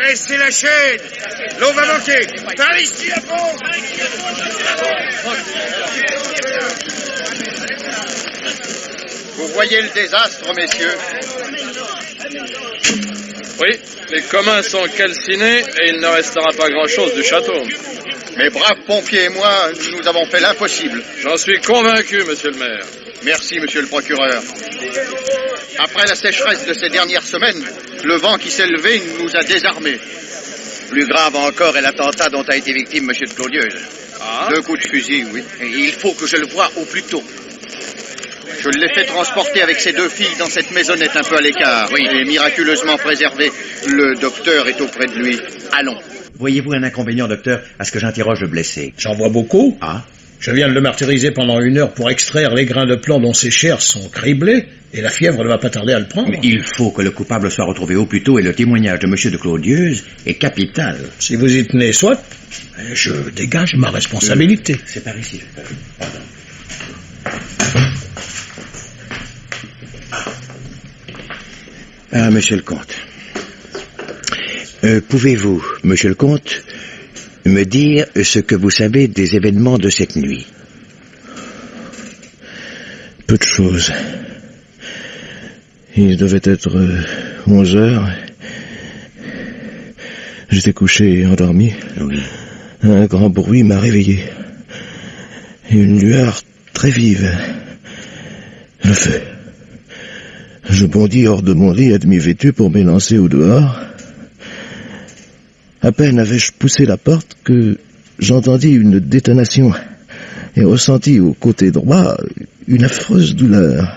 Laissez la chaîne. L'eau va manquer. Par ici, à fond. Vous voyez le désastre, messieurs? Oui, les communs sont calcinés et il ne restera pas grand-chose du château. Mes braves pompiers et moi, nous avons fait l'impossible. J'en suis convaincu, monsieur le maire. Merci, monsieur le procureur. Après la sécheresse de ces dernières semaines, le vent qui s'est levé nous a désarmés. Plus grave encore est l'attentat dont a été victime monsieur de Clodieux. Ah. 2 coups de fusil, oui. Et il faut que je le voie au plus tôt. Je l'ai fait transporter avec ses 2 filles dans cette maisonnette un peu à l'écart. Oui, et miraculeusement préservé. Le docteur est auprès de lui. Allons. Voyez-vous un inconvénient, docteur, à ce que j'interroge le blessé? J'en vois beaucoup. Ah. Je viens de le martyriser pendant 1 heure pour extraire les grains de plomb dont ses chairs sont criblées, et la fièvre ne va pas tarder à le prendre. Mais il faut que le coupable soit retrouvé au plus tôt, et le témoignage de monsieur de Clodieux est capital. Si vous y tenez, soit, je dégage ma responsabilité. C'est par ici. Pardon. Ah, monsieur le comte. Pouvez-vous, monsieur le comte, me dire ce que vous savez des événements de cette nuit? Peu de choses. Il devait être 11 heures. J'étais couché et endormi. Oui. Un grand bruit m'a réveillé. Une lueur très vive. Le feu. Je bondis hors de mon lit à demi vêtu pour m'élancer au dehors. À peine avais-je poussé la porte que j'entendis une détonation et ressentis au côté droit une affreuse douleur.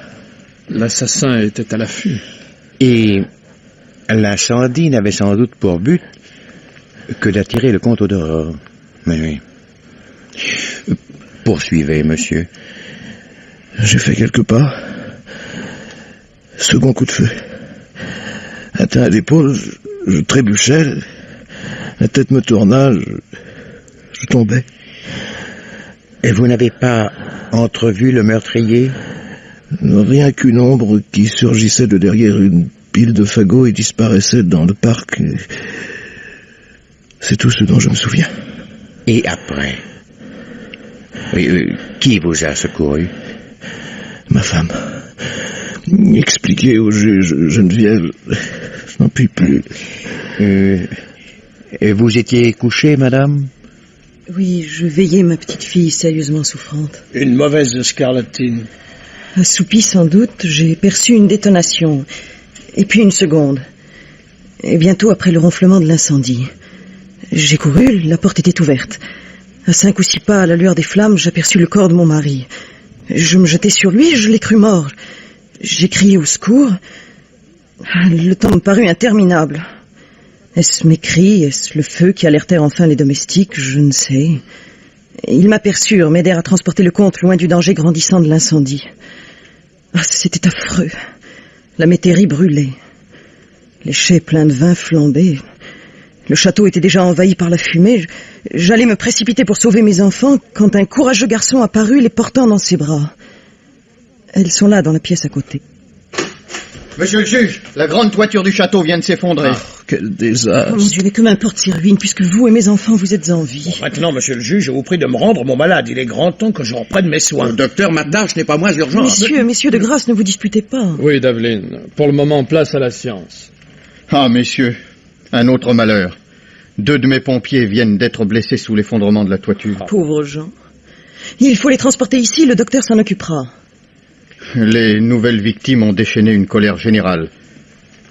L'assassin était à l'affût. Et l'incendie n'avait sans doute pour but que d'attirer le comte au dehors. Mais oui. Poursuivez, monsieur. J'ai fait quelques pas. Second coup de feu. Atteint à l'épaule, je trébuchais. La tête me tourna, je tombais. Et vous n'avez pas entrevu le meurtrier? Rien qu'une ombre qui surgissait de derrière une pile de fagots et disparaissait dans le parc. C'est tout ce dont je me souviens. Et après? Qui vous a secouru? Ma femme. Expliquez au juge Geneviève. Je n'en puis plus. Et vous étiez couchée, madame? Oui, je veillais ma petite fille sérieusement souffrante. Une mauvaise scarlatine. Assoupie sans doute, j'ai perçu une détonation. Et puis une seconde. Et bientôt après le ronflement de l'incendie. J'ai couru, la porte était ouverte. À 5 ou 6 pas à la lueur des flammes, j'aperçus le corps de mon mari. Je me jetai sur lui, je l'ai cru mort. J'ai crié au secours. Le temps me parut interminable. Est-ce mes cris, est-ce le feu qui alertèrent enfin les domestiques? Je ne sais. Ils m'aperçurent, m'aidèrent à transporter le comte loin du danger grandissant de l'incendie. Ah, c'était affreux. La métairie brûlait. Les chais pleins de vin flambaient. Le château était déjà envahi par la fumée. J'allais me précipiter pour sauver mes enfants quand un courageux garçon apparut, les portant dans ses bras. Elles sont là, dans la pièce à côté. Monsieur le juge, la grande toiture du château vient de s'effondrer. Oh, quel désastre. Oh mon Dieu, mais que m'importe ces ruines, puisque vous et mes enfants, vous êtes en vie. Maintenant, monsieur le juge, je vous prie de me rendre mon malade. Il est grand temps que je reprenne mes soins. Docteur, ma tâche n'est pas moins urgente. Messieurs, de grâce, ne vous disputez pas. Oui, Daveline. Pour le moment, place à la science. Ah, messieurs, un autre malheur. 2 de mes pompiers viennent d'être blessés sous l'effondrement de la toiture. Pauvres gens. Il faut les transporter ici, le docteur s'en occupera. Les nouvelles victimes ont déchaîné une colère générale.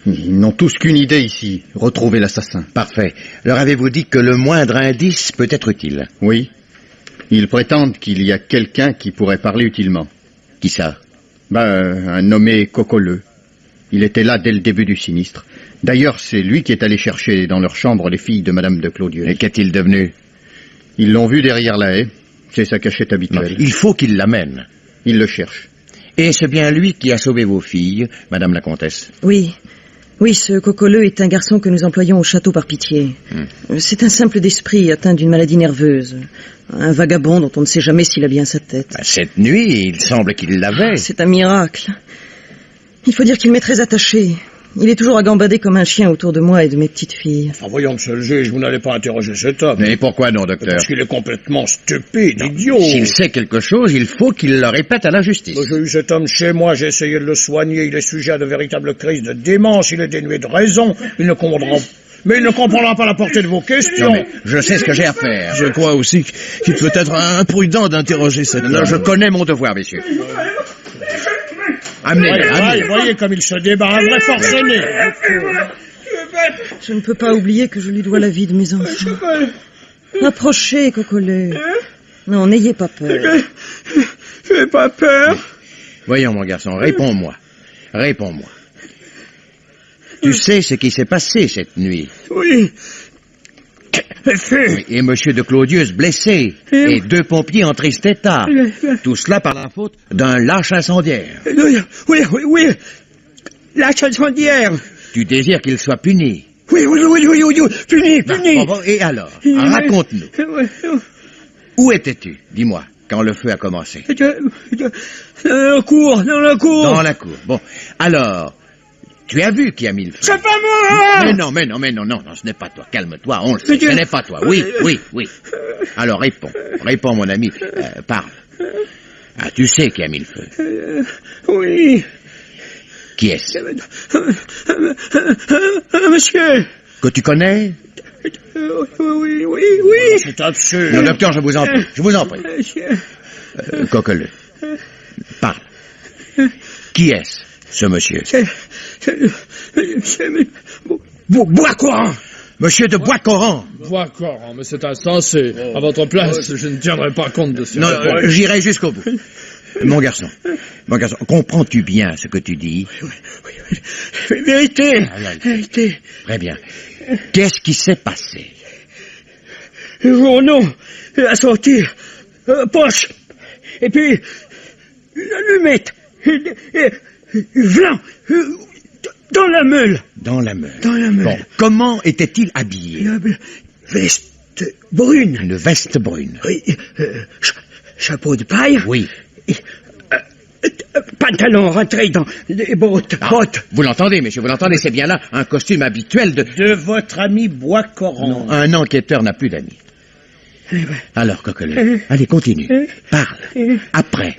Ils n'ont tous qu'une idée ici, retrouver l'assassin. Parfait. Leur avez-vous dit que le moindre indice peut être utile? Oui. Ils prétendent qu'il y a quelqu'un qui pourrait parler utilement. Qui ça? Un nommé Cocoleux. Il était là dès le début du sinistre. D'ailleurs, c'est lui qui est allé chercher dans leur chambre les filles de Madame de Clodieux. Et qu'est-il devenu? Ils l'ont vu derrière la haie. C'est sa cachette habituelle. Non, il faut qu'il l'amène. Il le cherche. Et c'est bien lui qui a sauvé vos filles, Madame la Comtesse? Oui, ce Cocoleux est un garçon que nous employons au château par pitié. C'est un simple d'esprit atteint d'une maladie nerveuse. Un vagabond dont on ne sait jamais s'il a bien sa tête. Cette nuit, il semble qu'il l'avait. C'est un miracle. Il faut dire qu'il m'est très attaché. Il est toujours à gambader comme un chien autour de moi et de mes petites filles. Enfin, voyons, monsieur le juge, vous n'allez pas interroger cet homme. Mais pourquoi non, docteur? Parce qu'il est complètement stupide, idiot. S'il sait quelque chose, il faut qu'il le répète à la justice. J'ai eu cet homme chez moi, j'ai essayé de le soigner, il est sujet à de véritables crises de démence, il est dénué de raison, il ne comprendra pas la portée de vos questions. Non, mais je sais ce que j'ai à faire. Je crois aussi qu'il peut être imprudent d'interroger cet homme. Non, je connais mon devoir, messieurs. Amenez-le, Voyez comme il se débat, un vrai forcené. Je ne peux pas oublier que je lui dois la vie de mes enfants. Approchez, Cocolet. Non, n'ayez pas peur. Je n'ai pas peur. Voyons, mon garçon, réponds-moi. Réponds-moi. Tu sais ce qui s'est passé cette nuit? Oui. Oui, et monsieur de Clodius blessé, et 2 pompiers en triste état. Tout cela par la faute d'un lâche incendiaire. Oui. La incendiaire. Tu désires qu'il soit puni. Oui. Puni. Bon, et alors, raconte-nous. Où étais-tu, dis-moi, quand le feu a commencé? Dans la cour. Dans la cour. Bon, alors, tu as vu qui a mis le feu? C'est pas moi. Mais non, ce n'est pas toi. Calme-toi, on le sait, ce n'est pas toi. Oui. Alors, réponds, mon ami, parle. Ah, tu sais qui a mis le feu? Oui. Qui est-ce? Monsieur. Que tu connais? Oui. C'est absurde. Non, docteur, je vous en prie. Monsieur. Coqueleu, parle. Qui est-ce, ce monsieur? C'est Bois-Coran. Monsieur de Bois-Coran. Bois-Coran, mais c'est insensé. À votre place, je ne tiendrai pas compte de Non, cela. j'irai jusqu'au bout. Mon garçon, comprends-tu bien ce que tu dis? Oui. Vérité. Très bien. Qu'est-ce qui s'est passé? Journaux, la sortie, poche, et puis une allumette, blanc, dans la meule. Dans la meule. Bon, comment était-il habillé? Veste brune. Une veste brune. Oui, chapeau de paille. Oui. Pantalon rentré dans les bottes. Vous l'entendez, monsieur, c'est bien là un costume habituel De votre ami Bois-Coran. Un enquêteur n'a plus d'amis. Alors, Coqueleu, allez, continue. Parle. Après.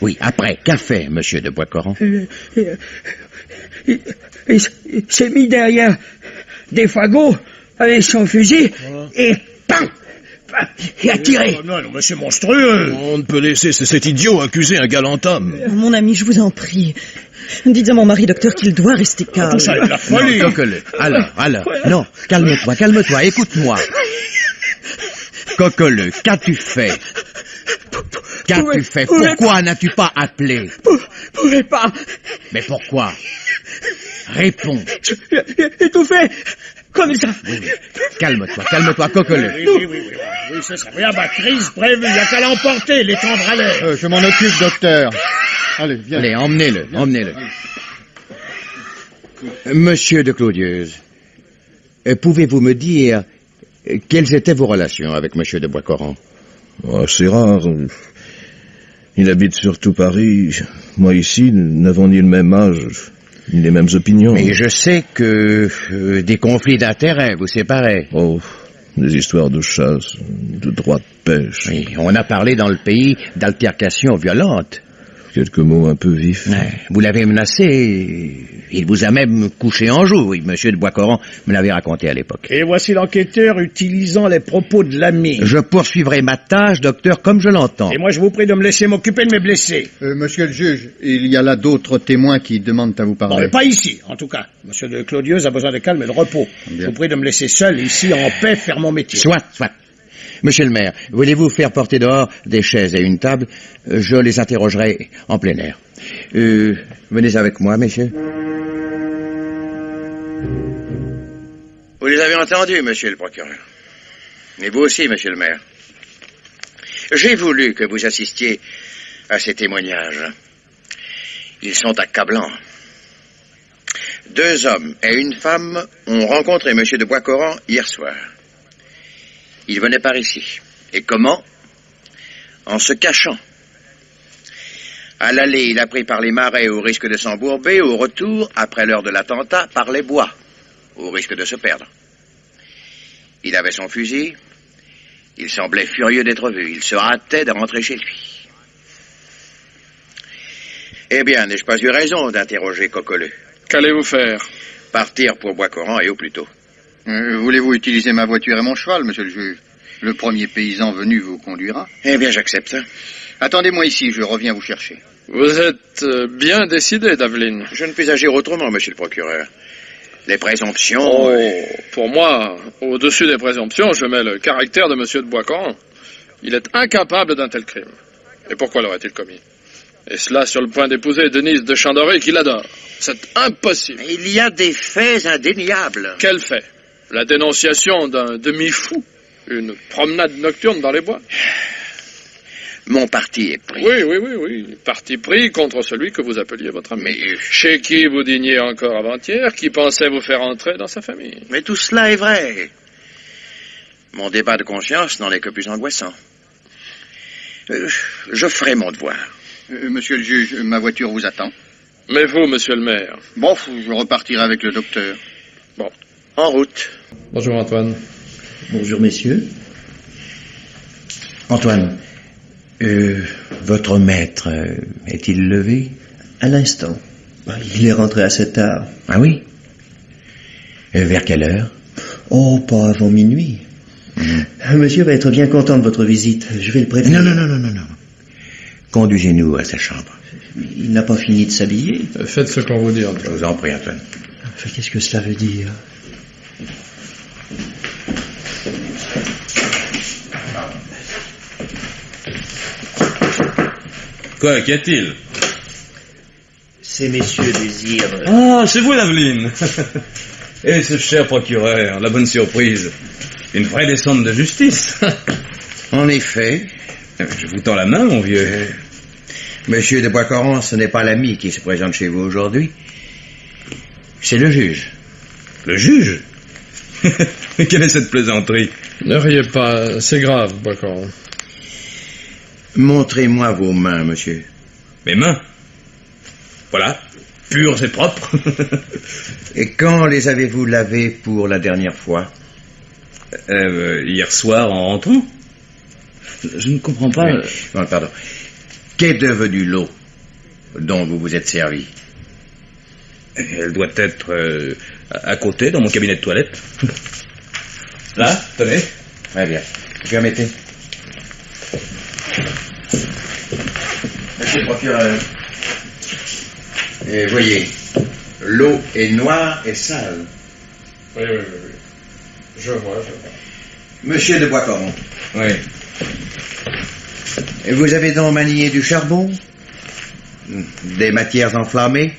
Oui, après. Qu'a fait monsieur de Bois-Coran? Il s'est mis derrière des fagots avec son fusil et pam! Il a tiré. Non, mais c'est monstrueux. On ne peut laisser cet idiot accuser un galant homme. Mon ami, je vous en prie. Dites à mon mari, docteur, qu'il doit rester calme. Tout ça est de la folie. Non, Coqueleu. Alors. Non, calme-toi, écoute-moi. Coqueleu, qu'as-tu fait? Pourquoi n'as-tu pas appelé? Pouvez pas. Mais pourquoi? Réponds. J'ai tout fait comme ça. Oui. Calme-toi, Coqueleu. Oui, c'est ça. Regarde, ma crise prévue, il n'y a qu'à l'emporter, les tendre à l'air. Je m'en occupe, docteur. Allez, viens. Allez, emmenez-le. Monsieur de Clodius, pouvez-vous me dire quelles étaient vos relations avec monsieur de Bois-Coran? Oh, c'est rare. Il habite surtout Paris. Moi ici, nous n'avons ni le même âge, ni les mêmes opinions. Mais je sais que des conflits d'intérêts vous séparaient. Oh, des histoires de chasse, de droits de pêche. Oui, on a parlé dans le pays d'altercations violentes. Quelques mots un peu vifs. Vous l'avez menacé, il vous a même couché en joue, oui, monsieur de Bois-Coran me l'avait raconté à l'époque. Et voici l'enquêteur utilisant les propos de l'ami. Je poursuivrai ma tâche, docteur, comme je l'entends. Et moi, je vous prie de me laisser m'occuper de mes blessés. Monsieur le juge, il y a là d'autres témoins qui demandent à vous parler. Bon, mais pas ici, en tout cas. Monsieur de Clodius a besoin de calme et de repos. Je vous prie de me laisser seul, ici, en paix, faire mon métier. Soit. Monsieur le maire, voulez-vous faire porter dehors des chaises et une table? Je les interrogerai en plein air. Venez avec moi, messieurs. Vous les avez entendus, monsieur le procureur. Et vous aussi, monsieur le maire. J'ai voulu que vous assistiez à ces témoignages. Ils sont accablants. 2 hommes et une femme ont rencontré monsieur de Bois-Coran hier soir. Il venait par ici. Et comment? En se cachant. À l'aller, il a pris par les marais au risque de s'embourber, au retour, après l'heure de l'attentat, par les bois, au risque de se perdre. Il avait son fusil, il semblait furieux d'être vu, il se hâtait de rentrer chez lui. Eh bien, n'ai-je pas eu raison d'interroger Cocoleux? Qu'allez-vous faire? Partir pour Bois-Coran et au plus tôt. Voulez-vous utiliser ma voiture et mon cheval, monsieur le juge? Le premier paysan venu vous conduira. Eh bien, j'accepte. Attendez-moi ici, je reviens vous chercher. Vous êtes bien décidé, Daveline. Je ne puis agir autrement, monsieur le procureur. Les présomptions... Oh, pour moi, au-dessus des présomptions, je mets le caractère de monsieur de Bois-Coran. Il est incapable d'un tel crime. Et pourquoi l'aurait-il commis? Et cela sur le point d'épouser Denise de Chandoré qu'il adore. C'est impossible. Il y a des faits indéniables. Quel fait? La dénonciation d'un demi-fou? Une promenade nocturne dans les bois? Mon parti est pris. Oui. Parti pris contre celui que vous appeliez votre ami. Mais... Chez qui vous dîniez encore avant-hier, qui pensait vous faire entrer dans sa famille. Mais tout cela est vrai. Mon débat de conscience n'en est que plus angoissant. Je ferai mon devoir. Monsieur le juge, ma voiture vous attend. Mais vous, monsieur le maire? Bon, je repartirai avec le docteur. Bon. En route. Bonjour, Antoine. Bonjour, messieurs. Antoine, votre maître est-il levé? À l'instant. Il est rentré assez tard. Ah oui? Vers quelle heure? Oh, pas avant minuit. Monsieur va être bien content de votre visite. Je vais le prévenir. Non. Conduisez-nous à sa chambre. Il n'a pas fini de s'habiller. Faites ce qu'on vous dit, Antoine. Je vous en prie, Antoine. Qu'est-ce que cela veut dire? Quoi, qu'y a-t-il? Ces messieurs désirent... Ah, c'est vous, Daveline. Et ce cher procureur, la bonne surprise. Une vraie descente de justice. En effet. Je vous tends la main, mon vieux. Monsieur de Bois-Coran, ce n'est pas l'ami qui se présente chez vous aujourd'hui. C'est le juge. Le juge? Quelle est cette plaisanterie? Ne riez pas, c'est grave, Bois-Coran. Montrez-moi vos mains, monsieur. Mes mains? Voilà, pures et propres. Et quand les avez-vous lavées pour la dernière fois? Hier soir, en rentrant. Je ne comprends pas... Non, pardon. Qu'est devenu l'eau dont vous vous êtes servi? Elle doit être à côté, dans mon cabinet de toilette. Là, tenez. Très bien. Permettez. Monsieur le procureur. Et voyez, l'eau est noire et sale. Oui. Je vois. Monsieur de Bois-Coran. Oui. Et vous avez donc manié du charbon? Des matières enflammées?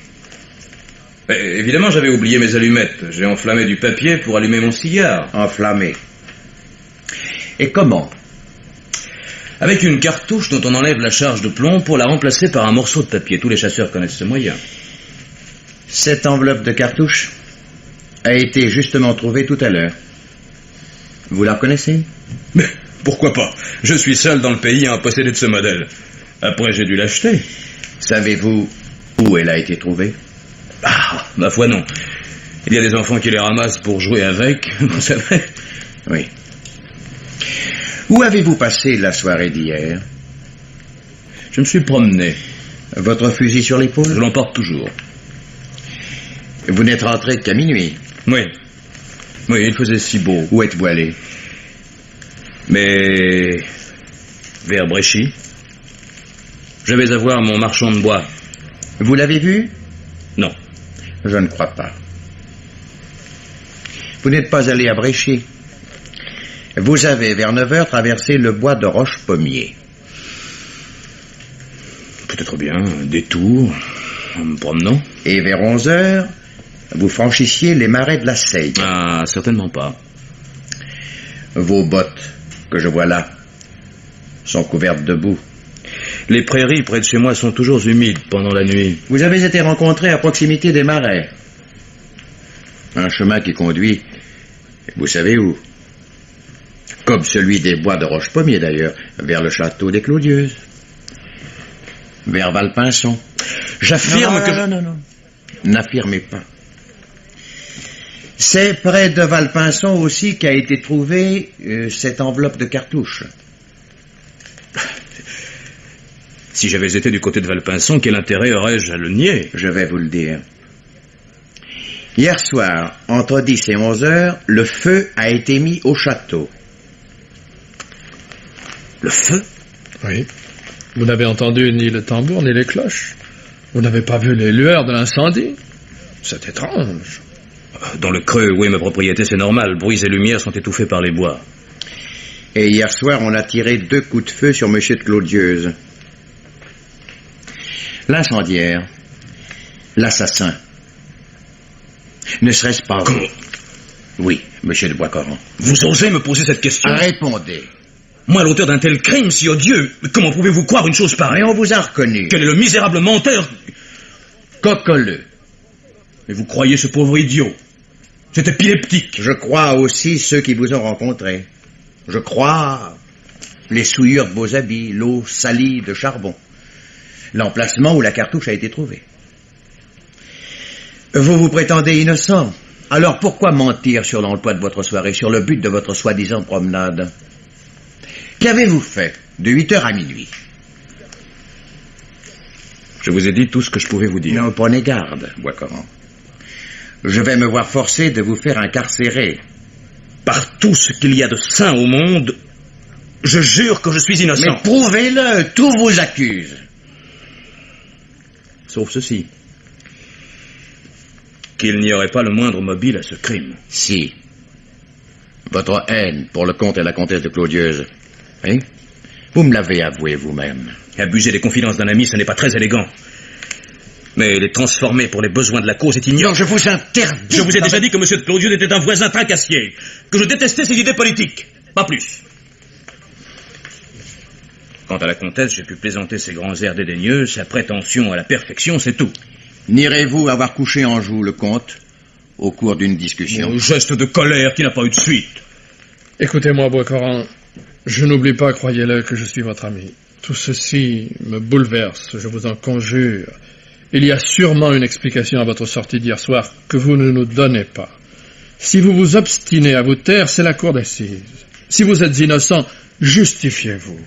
Évidemment, j'avais oublié mes allumettes. J'ai enflammé du papier pour allumer mon cigare. Enflammé. Et comment? Avec une cartouche dont on enlève la charge de plomb pour la remplacer par un morceau de papier. Tous les chasseurs connaissent ce moyen. Cette enveloppe de cartouche a été justement trouvée tout à l'heure. Vous la connaissez? Mais pourquoi pas? Je suis seul dans le pays à en posséder de ce modèle. Après, j'ai dû l'acheter. Savez-vous où elle a été trouvée? Ah, ma foi non. Il y a des enfants qui les ramassent pour jouer avec, vous savez. Oui. Où avez-vous passé la soirée d'hier? Je me suis promené. Votre fusil sur l'épaule? Je l'emporte toujours. Vous n'êtes rentré qu'à minuit? Oui, il faisait si beau. Où êtes-vous allé? Mais... vers Bréchy. Je vais avoir mon marchand de bois. Vous l'avez vu? Non. Je ne crois pas. Vous n'êtes pas allé à Bréchy. Vous avez, vers 9h, traversé le bois de Roche-Pommier. Peut-être bien, un détour, en me promenant. Et vers 11h, vous franchissiez les marais de la Seille. Ah, certainement pas. Vos bottes, que je vois là, sont couvertes de boue. Les prairies près de chez moi sont toujours humides pendant la nuit. Vous avez été rencontré à proximité des marais. Un chemin qui conduit, vous savez où? Comme celui des bois de Roche-Pommier, d'ailleurs, vers le château des Clodieuses. Vers Valpinçon. J'affirme que... Non. N'affirmez pas. C'est près de Valpinçon aussi qu'a été trouvée cette enveloppe de cartouches. Si j'avais été du côté de Valpinçon, quel intérêt aurais-je à le nier? Je vais vous le dire. Hier soir, entre 10 et 11 heures, le feu a été mis au château. Le feu? Oui. Vous n'avez entendu ni le tambour ni les cloches. Vous n'avez pas vu les lueurs de l'incendie. C'est étrange. Dans le creux où est ma propriété, c'est normal. Bruits et lumières sont étouffés par les bois. Et hier soir, on a tiré 2 coups de feu sur M. de Claudieuse. L'incendiaire, l'assassin. Ne serait-ce pas vous? Comment? Oui, monsieur de Boiscoran. Vous osez me poser cette question? Répondez. Moi, l'auteur d'un tel crime si odieux, comment pouvez-vous croire une chose pareille? Mais on vous a reconnu. Quel est le misérable menteur? Coqueleux. Mais vous croyez ce pauvre idiot? C'est épileptique. Je crois aussi ceux qui vous ont rencontrés. Je crois les souillures de vos habits, l'eau salie de charbon, l'emplacement où la cartouche a été trouvée. Vous vous prétendez innocent. Alors pourquoi mentir sur l'emploi de votre soirée, sur le but de votre soi-disant promenade? Qu'avez-vous fait de 8h à minuit? Je vous ai dit tout ce que je pouvais vous dire. Non, prenez garde, Boiscoran. Je vais me voir forcé de vous faire incarcérer. Par tout ce qu'il y a de saint au monde, je jure que je suis innocent. Mais prouvez-le, tout vous accuse. Sauf ceci. Qu'il n'y aurait pas le moindre mobile à ce crime. Si. Votre haine pour le comte et la comtesse de Claudieuse. Hein? Vous me l'avez avoué vous-même. Abuser des confidences d'un ami, ce n'est pas très élégant. Mais les transformer pour les besoins de la cause est ignoble. Non, je vous interdis. Je vous ai déjà dit que M. de Claudieuse était un voisin tracassier, que je détestais ses idées politiques. Pas plus. Quant à la comtesse, j'ai pu plaisanter ses grands airs dédaigneux, sa prétention à la perfection, c'est tout. N'irez-vous avoir couché en joue le comte au cours d'une discussion? Un geste de colère qui n'a pas eu de suite. Écoutez-moi, Boiscoran. Je n'oublie pas, croyez-le, que je suis votre ami. Tout ceci me bouleverse, je vous en conjure. Il y a sûrement une explication à votre sortie d'hier soir que vous ne nous donnez pas. Si vous vous obstinez à vous taire, c'est la cour d'assises. Si vous êtes innocent, justifiez-vous.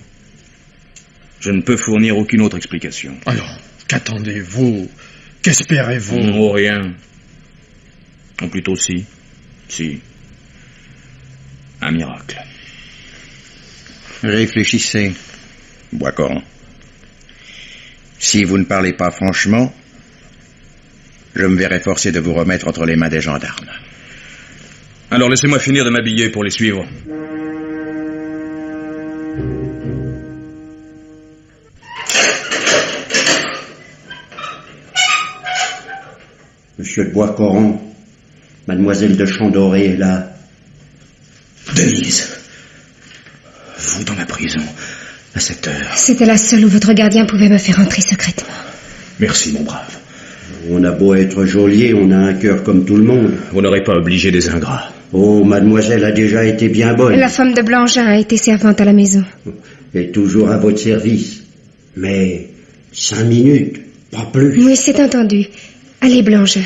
Je ne peux fournir aucune autre explication. Alors, qu'attendez-vous? Qu'espérez-vous? Oh, rien. Ou plutôt si. Un miracle. Réfléchissez, Boiscoran. Si vous ne parlez pas franchement, je me verrai forcé de vous remettre entre les mains des gendarmes. Alors laissez-moi finir de m'habiller pour les suivre. Monsieur de Boiscoran, mademoiselle de Chandoré est là. Denise, vous dans la prison, à cette heure. C'était la seule où votre gardien pouvait me faire entrer secrètement. Merci, mon brave. On a beau être geôlier, on a un cœur comme tout le monde. Vous n'aurez pas obligé des ingrats. Oh, mademoiselle a déjà été bien bonne. La femme de Blangin a été servante à la maison. Et toujours à votre service. Mais 5 minutes, pas plus. Oui, c'est entendu. Allez, Blangin.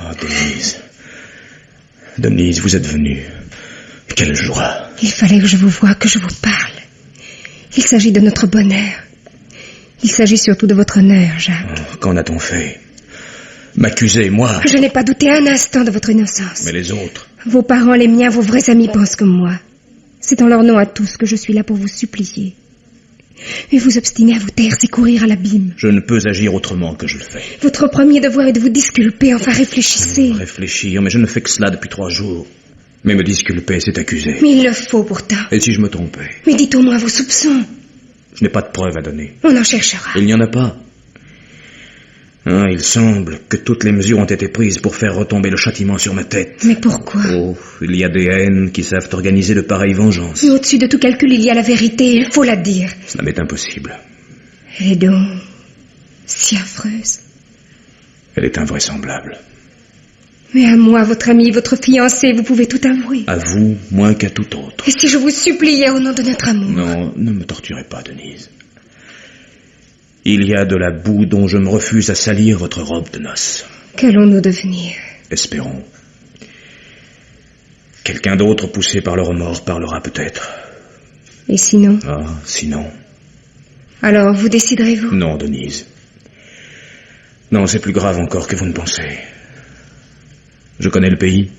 Oh, Denise, vous êtes venue. Quelle joie. Il fallait que je vous voie, que je vous parle. Il s'agit de notre bonheur. Il s'agit surtout de votre honneur, Jacques. Oh, qu'en a-t-on fait? M'accuser, moi? Je n'ai pas douté un instant de votre innocence. Mais les autres? Vos parents, les miens, vos vrais amis pensent comme moi. C'est en leur nom à tous que je suis là pour vous supplier. Mais vous obstiner à vous taire, c'est courir à l'abîme. Je ne peux agir autrement que je le fais. Votre premier devoir est de vous disculper, enfin réfléchissez. Réfléchir, mais je ne fais que cela depuis 3 jours. Mais me disculper, c'est accuser. Mais il le faut pourtant. Et si je me trompais? Mais dites au moins vos soupçons. Je n'ai pas de preuves à donner. On en cherchera. Il n'y en a pas. Ah, il semble que toutes les mesures ont été prises pour faire retomber le châtiment sur ma tête. Mais pourquoi? Oh, il y a des haines qui savent organiser de pareilles vengeances. Mais au-dessus de tout calcul, il y a la vérité, il faut la dire. Cela m'est impossible. Elle est donc si affreuse. Elle est invraisemblable. Mais à moi, votre ami, votre fiancé, vous pouvez tout avouer. À vous, moins qu'à tout autre. Et si je vous suppliais au nom de notre amour? Non, ne me torturez pas, Denise. Il y a de la boue dont je me refuse à salir votre robe de noces. Qu'allons-nous devenir? Espérons. Quelqu'un d'autre poussé par le remords parlera peut-être. Et sinon? Ah, sinon. Alors, vous déciderez-vous? Non, Denise. Non, c'est plus grave encore que vous ne pensez. Je connais le pays.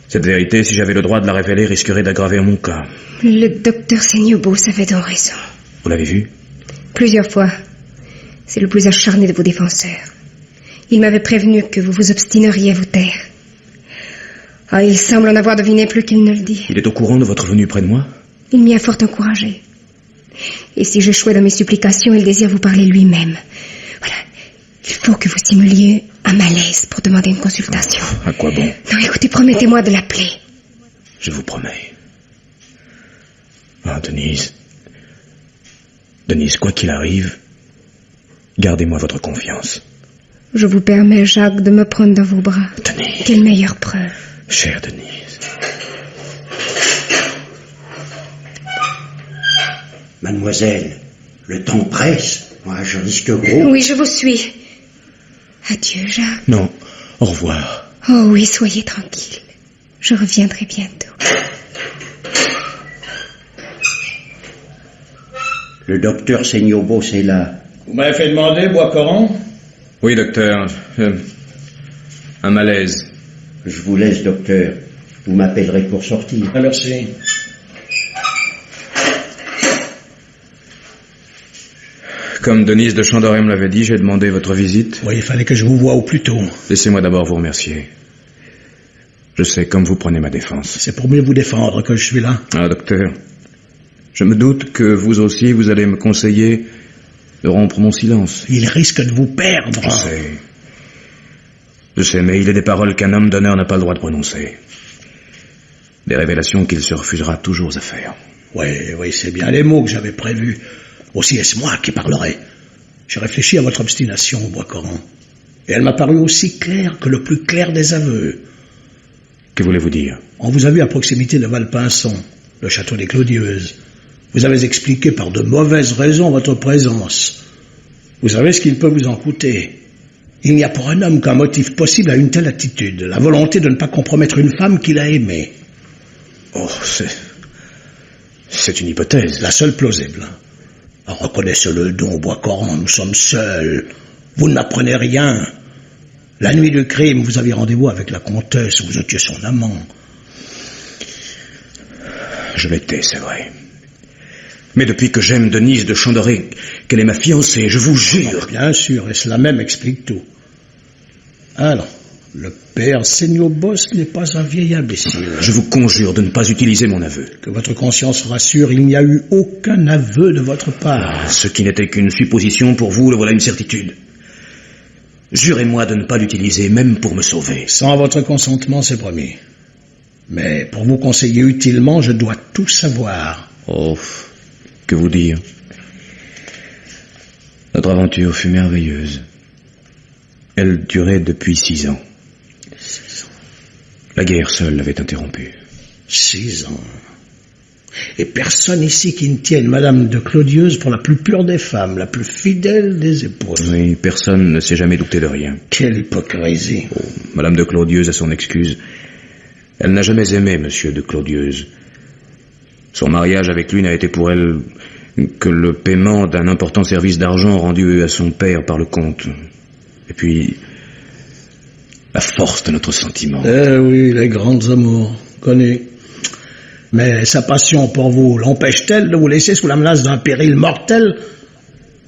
Cette vérité, si j'avais le droit de la révéler, risquerait d'aggraver mon cas. Le docteur Seignobos avait donc raison. Vous l'avez vu? Plusieurs fois. C'est le plus acharné de vos défenseurs. Il m'avait prévenu que vous vous obstineriez à vous taire. Ah, il semble en avoir deviné plus qu'il ne le dit. Il est au courant de votre venue près de moi? Il m'y a fort encouragé. Et si j'échouais dans mes supplications, il désire vous parler lui-même. Voilà. Il faut que vous simuliez un malaise pour demander une consultation. À quoi bon? Non, écoutez, promettez-moi de l'appeler. Je vous promets. Ah, Denise. Denise, quoi qu'il arrive, gardez-moi votre confiance. Je vous permets, Jacques, de me prendre dans vos bras. Denise. Quelle meilleure preuve. Chère Denise. Mademoiselle, le temps presse. Moi, je risque gros. Oui, je vous suis. Adieu, Jacques. Non, au revoir. Oh oui, soyez tranquille. Je reviendrai bientôt. Le docteur Seignobos est là. Vous m'avez fait demander, Boiscoran? Oui, docteur. Un malaise. Je vous laisse, docteur. Vous m'appellerez pour sortir. Ah, merci. Comme Denise de Chandoré me l'avait dit, j'ai demandé votre visite. Oui, il fallait que je vous voie au plus tôt. Laissez-moi d'abord vous remercier. Je sais comme vous prenez ma défense. C'est pour mieux vous défendre que je suis là. Ah, docteur. Je me doute que vous aussi, vous allez me conseiller de rompre mon silence. Il risque de vous perdre. Je sais, mais il est des paroles qu'un homme d'honneur n'a pas le droit de prononcer. Des révélations qu'il se refusera toujours à faire. Oui, c'est bien les mots que j'avais prévus. Aussi est-ce moi qui parlerai. J'ai réfléchi à votre obstination, Boiscoran. Et elle m'a paru aussi claire que le plus clair des aveux. Que voulez-vous dire? On vous a vu à proximité de Valpinçon, le château des Clodieuses. Vous avez expliqué par de mauvaises raisons votre présence. Vous savez ce qu'il peut vous en coûter. Il n'y a pour un homme qu'un motif possible à une telle attitude, la volonté de ne pas compromettre une femme qu'il a aimée. Oh, c'est une hypothèse. La seule plausible. Reconnaissez-le donc, Boiscoran, nous sommes seuls. Vous ne m'apprenez rien. La nuit du crime, vous aviez rendez-vous avec la comtesse, vous étiez son amant. Je l'étais, c'est vrai. Mais depuis que j'aime Denise de Chandoré, qu'elle est ma fiancée, je vous jure... Bien sûr, et cela même explique tout. Alors, le père Seignobos n'est pas un vieil imbécile. Je vous conjure de ne pas utiliser mon aveu. Que votre conscience rassure, il n'y a eu aucun aveu de votre part. Ce qui n'était qu'une supposition pour vous, le voilà une certitude. Jurez-moi de ne pas l'utiliser, même pour me sauver. Sans votre consentement, c'est promis. Mais pour vous conseiller utilement, je dois tout savoir. Oh, que vous dire? Notre aventure fut merveilleuse. Elle durait depuis 6 ans. 6 ans. La guerre seule l'avait interrompue. 6 ans. Et personne ici qui ne tienne Madame de Clodieuse pour la plus pure des femmes, la plus fidèle des épouses. Oui, personne ne s'est jamais douté de rien. Quelle hypocrisie. Oh, Madame de Clodieuse a son excuse. Elle n'a jamais aimé Monsieur de Clodieuse. Son mariage avec lui n'a été pour elle que le paiement d'un important service d'argent rendu à son père par le comte. Et puis, la force de notre sentiment. Eh oui, les grandes amours, connues. Mais sa passion pour vous l'empêche-t-elle de vous laisser sous la menace d'un péril mortel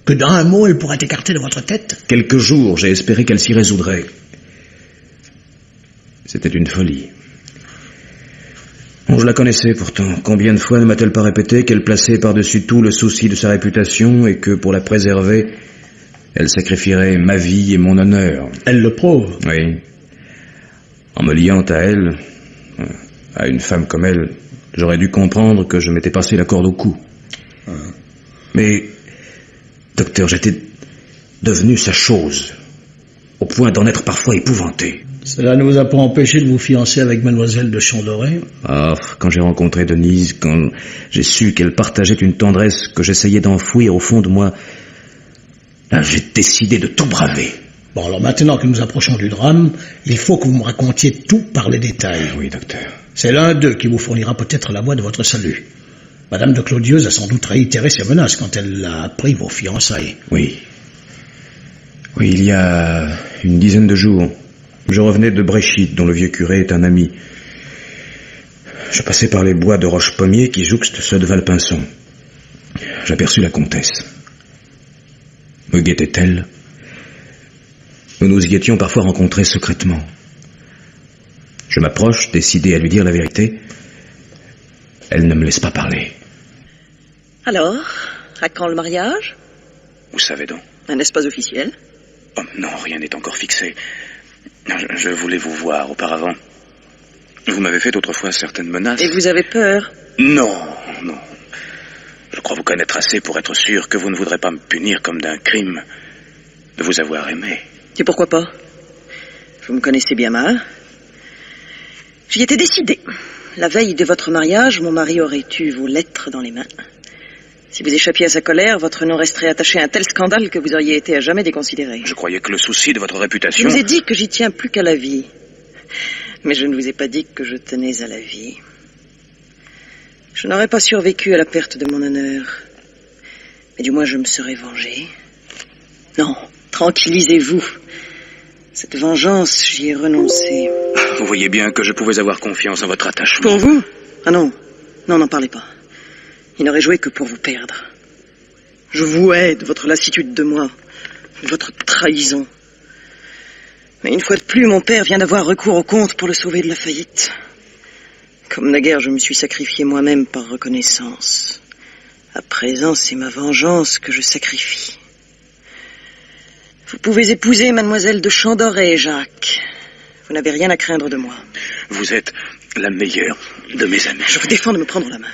que d'un mot elle pourrait écarter de votre tête? Quelques jours, j'ai espéré qu'elle s'y résoudrait. C'était une folie. Bon, je la connaissais pourtant. Combien de fois ne m'a-t-elle pas répété qu'elle plaçait par-dessus tout le souci de sa réputation et que pour la préserver, elle sacrifierait ma vie et mon honneur. Elle le prouve. Oui. En me liant à elle, à une femme comme elle, j'aurais dû comprendre que je m'étais passé la corde au cou. Mais, docteur, j'étais devenu sa chose, au point d'en être parfois épouvanté. Cela ne vous a pas empêché de vous fiancer avec mademoiselle de Chandoré? Ah, quand j'ai rencontré Denise, quand j'ai su qu'elle partageait une tendresse que j'essayais d'enfouir au fond de moi, là, j'ai décidé de tout braver. Bon, alors maintenant que nous approchons du drame, il faut que vous me racontiez tout par les détails. Oui, docteur. C'est l'un d'eux qui vous fournira peut-être la voie de votre salut. Madame de Clodieuse a sans doute réitéré ses menaces quand elle a appris vos fiançailles. Oui. Oui, il y a une dizaine de jours, je revenais de Bréchit, dont le vieux curé est un ami. Je passais par les bois de Roche-Pommier qui jouxtent ceux de Valpinçon. J'aperçus la comtesse. Me guettait-elle? Nous nous y étions parfois rencontrés secrètement. Je m'approche, décidé à lui dire la vérité. Elle ne me laisse pas parler. Alors, à quand le mariage? Vous savez donc? N'est-ce pas officiel? Oh non, rien n'est encore fixé. Je voulais vous voir auparavant. Vous m'avez fait autrefois certaines menaces. Et vous avez peur? Non, non. Je crois vous connaître assez pour être sûr que vous ne voudrez pas me punir comme d'un crime de vous avoir aimé. Et pourquoi pas? Vous me connaissez bien mal. J'y étais décidé. La veille de votre mariage, mon mari aurait eu vos lettres dans les mains. Si vous échappiez à sa colère, votre nom resterait attaché à un tel scandale que vous auriez été à jamais déconsidéré. Je croyais que le souci de votre réputation... Je vous ai dit que j'y tiens plus qu'à la vie. Mais je ne vous ai pas dit que je tenais à la vie. Je n'aurais pas survécu à la perte de mon honneur. Mais du moins je me serais vengé. Non, tranquillisez-vous. Cette vengeance, j'y ai renoncé. Vous voyez bien que je pouvais avoir confiance en votre attachement. Pour vous? Ah non. Non, n'en parlez pas. Il n'aurait joué que pour vous perdre. Je vous hais de votre lassitude de moi, de votre trahison. Mais une fois de plus, mon père vient d'avoir recours au comte pour le sauver de la faillite. Comme naguère, je me suis sacrifié moi-même par reconnaissance. À présent, c'est ma vengeance que je sacrifie. Vous pouvez épouser mademoiselle de Chandoré, Jacques. Vous n'avez rien à craindre de moi. Vous êtes la meilleure de mes amis. Je vous défends de me prendre la main.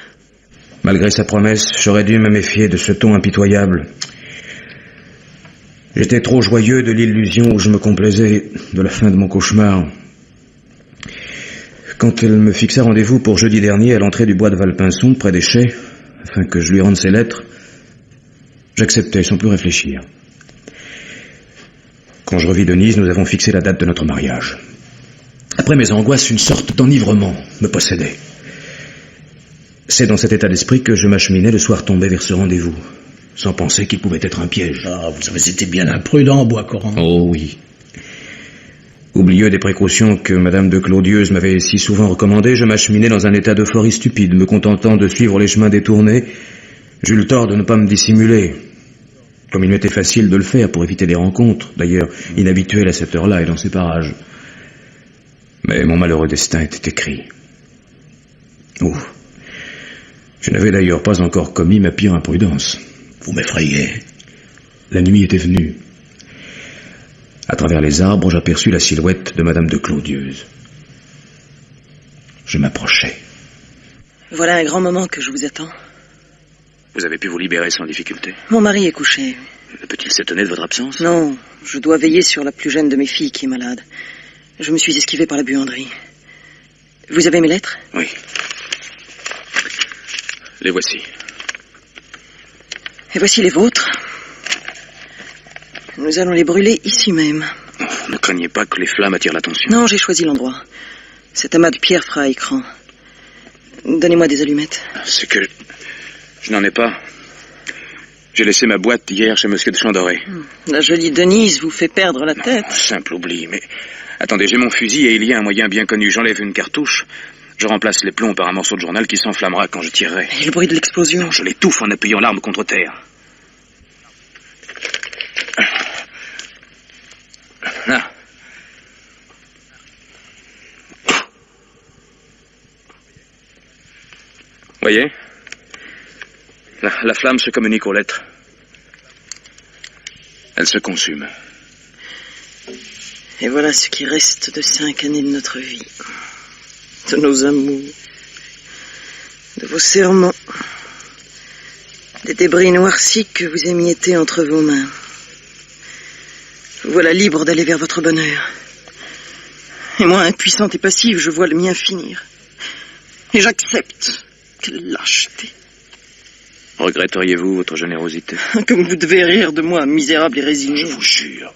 Malgré sa promesse, j'aurais dû me méfier de ce ton impitoyable. J'étais trop joyeux de l'illusion où je me complaisais de la fin de mon cauchemar. Quand elle me fixa rendez-vous pour jeudi dernier à l'entrée du bois de Valpinçon, près des chais, afin que je lui rende ses lettres, j'acceptai sans plus réfléchir. Quand je revis Denise, nous avons fixé la date de notre mariage. Après mes angoisses, une sorte d'enivrement me possédait. C'est dans cet état d'esprit que je m'acheminais le soir tombé vers ce rendez-vous, sans penser qu'il pouvait être un piège. Ah, vous avez été bien imprudent, Boiscoran. Oh oui. Oublieux des précautions que Madame de Clodieuse m'avait si souvent recommandées, je m'acheminais dans un état d'euphorie stupide, me contentant de suivre les chemins détournés. J'eus le tort de ne pas me dissimuler, comme il m'était facile de le faire pour éviter des rencontres, d'ailleurs inhabituelles à cette heure-là et dans ces parages. Mais mon malheureux destin était écrit. Oh. Je n'avais d'ailleurs pas encore commis ma pire imprudence. Vous m'effrayez. La nuit était venue. À travers les arbres, j'aperçus la silhouette de Madame de Clodieuse. Je m'approchai. Voilà un grand moment que je vous attends. Vous avez pu vous libérer sans difficulté? Mon mari est couché. Ne peut-il s'étonner de votre absence? Non, je dois veiller sur la plus jeune de mes filles qui est malade. Je me suis esquivé par la buanderie. Vous avez mes lettres? Oui. Les voici. Et voici les vôtres. Nous allons les brûler ici même. Oh, ne craignez pas que les flammes attirent l'attention. Non, j'ai choisi l'endroit. Cet amas de pierre fera écran. Donnez-moi des allumettes. C'est que je n'en ai pas. J'ai laissé ma boîte hier chez Monsieur de Chandoré. La jolie Denise vous fait perdre la tête. Simple oubli, mais... Attendez, j'ai mon fusil et il y a un moyen bien connu. J'enlève une cartouche, je remplace les plombs par un morceau de journal qui s'enflammera quand je tirerai. Et le bruit de l'explosion? Non, je l'étouffe en appuyant l'arme contre terre. Là. Voyez? La flamme se communique aux lettres. Elle se consume. Et voilà ce qui reste de 5 années de notre vie. De nos amours. De vos serments. Des débris noircis que vous émiettez entre vos mains. Vous voilà libre d'aller vers votre bonheur. Et moi, impuissante et passive, je vois le mien finir. Et j'accepte. Quelle lâcheté. Regretteriez-vous votre générosité? Comme vous devez rire de moi, misérable et résigné. Je vous jure.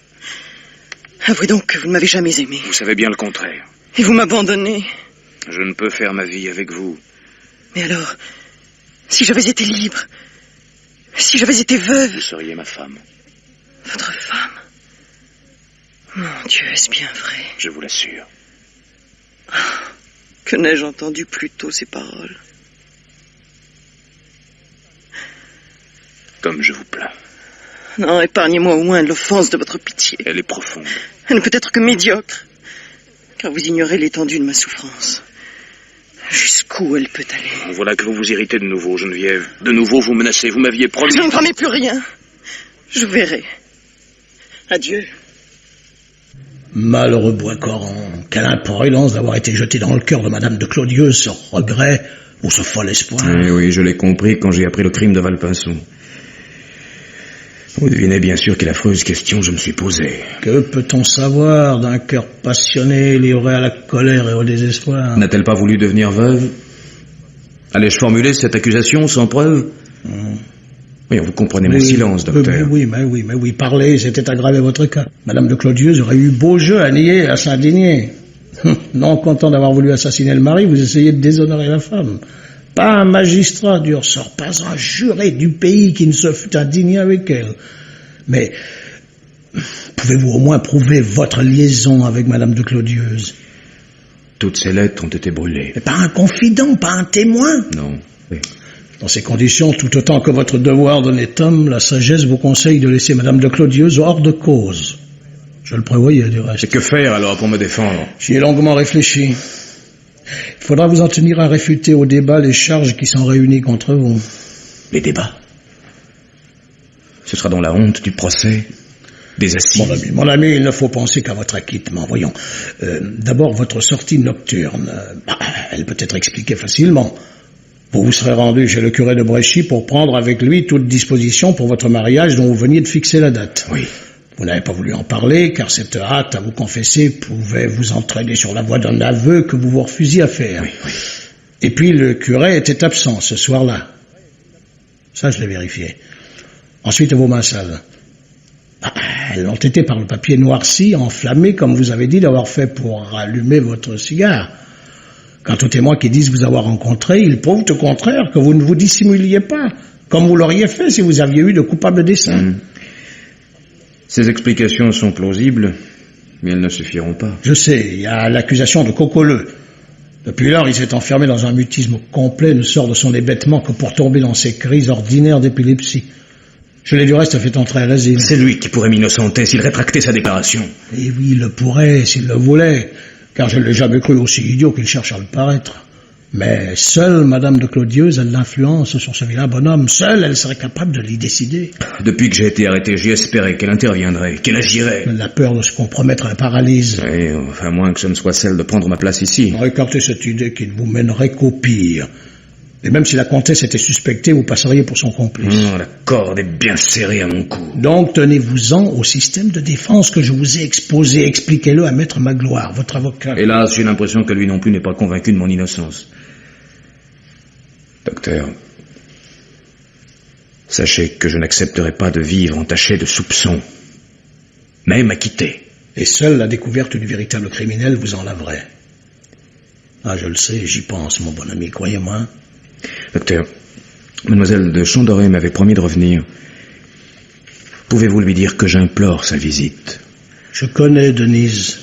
Avouez donc que vous ne m'avez jamais aimé. Vous savez bien le contraire. Et vous m'abandonnez. Je ne peux faire ma vie avec vous. Mais alors, si j'avais été libre, si j'avais été veuve... Vous seriez ma femme. Votre femme? Mon Dieu, est-ce bien vrai? Je vous l'assure. Que n'ai-je entendu plus tôt ces paroles? Comme je vous plains. Non, épargnez-moi au moins l'offense de votre pitié. Elle est profonde. Elle ne peut être que médiocre, car vous ignorez l'étendue de ma souffrance. Jusqu'où elle peut aller? Voilà que vous vous irritez de nouveau, Geneviève. De nouveau, vous menacez. Vous m'aviez promis... Je ne promets plus rien. Je verrai. Adieu. Malheureux Boiscoran, quelle imprudence d'avoir été jeté dans le cœur de Madame de Clodieuse ce regret ou ce fol espoir. Oui, je l'ai compris quand j'ai appris le crime de Valpinçon. Vous devinez bien sûr quelle affreuse question je me suis posée. Que peut-on savoir d'un cœur passionné livré à la colère et au désespoir? N'a-t-elle pas voulu devenir veuve? Allais-je formuler cette accusation sans preuve? Oui, vous comprenez mon silence, docteur. Mais oui, parlez, c'était aggraver votre cas. Madame de Clodieuse aurait eu beau jeu à nier et à s'indigner. Non content d'avoir voulu assassiner le mari, vous essayez de déshonorer la femme. Pas un magistrat du ressort, pas un juré du pays qui ne se fût indigné avec elle. Mais pouvez-vous au moins prouver votre liaison avec Madame de Clodieuse? Toutes ces lettres ont été brûlées. Mais pas un confident, pas un témoin? Non, oui. Dans ces conditions, tout autant que votre devoir d'honnête homme, la sagesse vous conseille de laisser Madame de Clodieuse hors de cause. Je le prévoyais, du reste. Et que faire, alors, pour me défendre? J'y ai longuement réfléchi. Il faudra vous en tenir à réfuter au débat les charges qui sont réunies contre vous. Les débats? Ce sera dans la honte du procès, des assises. Mon ami, il ne faut penser qu'à votre acquittement. Voyons. D'abord, votre sortie nocturne. Elle peut être expliquée facilement. Vous vous serez rendu chez le curé de Bréchy pour prendre avec lui toute disposition pour votre mariage dont vous veniez de fixer la date. Oui. Vous n'avez pas voulu en parler, car cette hâte à vous confesser pouvait vous entraîner sur la voie d'un aveu que vous vous refusiez à faire. Oui. Et puis le curé était absent ce soir-là. Ça, je l'ai vérifié. Ensuite, vos mains sales. Elles l'ont été par le papier noirci, enflammé, comme vous avez dit d'avoir fait pour rallumer votre cigare. Quant aux témoins qui disent vous avoir rencontré, ils prouvent au contraire que vous ne vous dissimuliez pas, comme vous l'auriez fait si vous aviez eu de coupables desseins. Ces explications sont plausibles, mais elles ne suffiront pas. Je sais, il y a l'accusation de Cocoleux. Depuis lors, il s'est enfermé dans un mutisme complet, ne sort de son hébétement que pour tomber dans ses crises ordinaires d'épilepsie. Je l'ai du reste fait entrer à l'asile. C'est lui qui pourrait m'innocenter s'il rétractait sa déclaration. Et oui, il le pourrait, s'il le voulait, car je ne l'ai jamais cru aussi idiot qu'il cherche à le paraître. Mais seule Madame de Clodieuse a de l'influence sur ce vilain bonhomme. Seule, elle serait capable de l'y décider. Depuis que j'ai été arrêté, j'ai espéré qu'elle interviendrait, qu'elle agirait. La peur de se compromettre la paralyse. Oui, enfin, moins que ce ne soit celle de prendre ma place ici. Écartez cette idée qui ne vous mènerait qu'au pire. Et même si la comtesse était suspectée, vous passeriez pour son complice. La corde est bien serrée à mon cou. Donc tenez-vous-en au système de défense que je vous ai exposé. Expliquez-le à Maître Magloire, votre avocat. Hélas, j'ai l'impression que lui non plus n'est pas convaincu de mon innocence. Docteur, sachez que je n'accepterai pas de vivre entaché de soupçons, même acquitté. Et seule la découverte du véritable criminel vous en laverait. Ah, je le sais, j'y pense, mon bon ami, croyez-moi. Docteur, mademoiselle de Chandoré m'avait promis de revenir. Pouvez-vous lui dire que j'implore sa visite? Je connais Denise.